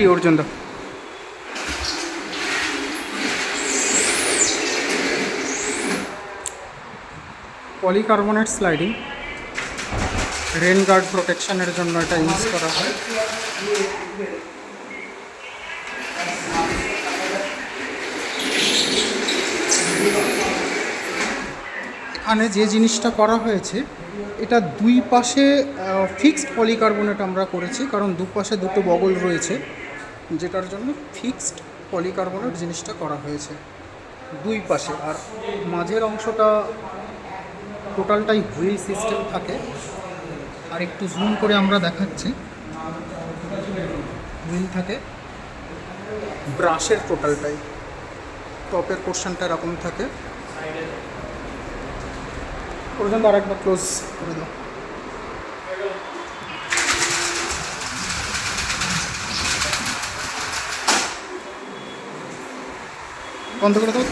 পর্যন্ত polycarbonate sliding rain guard প্রোটেকশনের জন্য এটা ইউজ করা হয়। এখানে যে জিনিসটা করা হয়েছে এটা দুই পাশে ফিক্সড পলিকার্বনেট আমরা করেছি, কারণ দুপাশে দুটো বগল রয়েছে, যেটার জন্য ফিক্সড পলিকার্বনেট জিনিসটা করা হয়েছে দুই পাশে। আর মাঝের অংশটা টোটালটাই হুইল সিস্টেম থাকে। আর একটু জুম করে আমরা দেখাচ্ছি, হুইল থাকে ব্রাশের টোটালটাই, টপের পোর্শনটা এরকম থাকে। পর্যন্ত আরেকবার ক্লোজ করে দাও, বন্ধ করে দাও।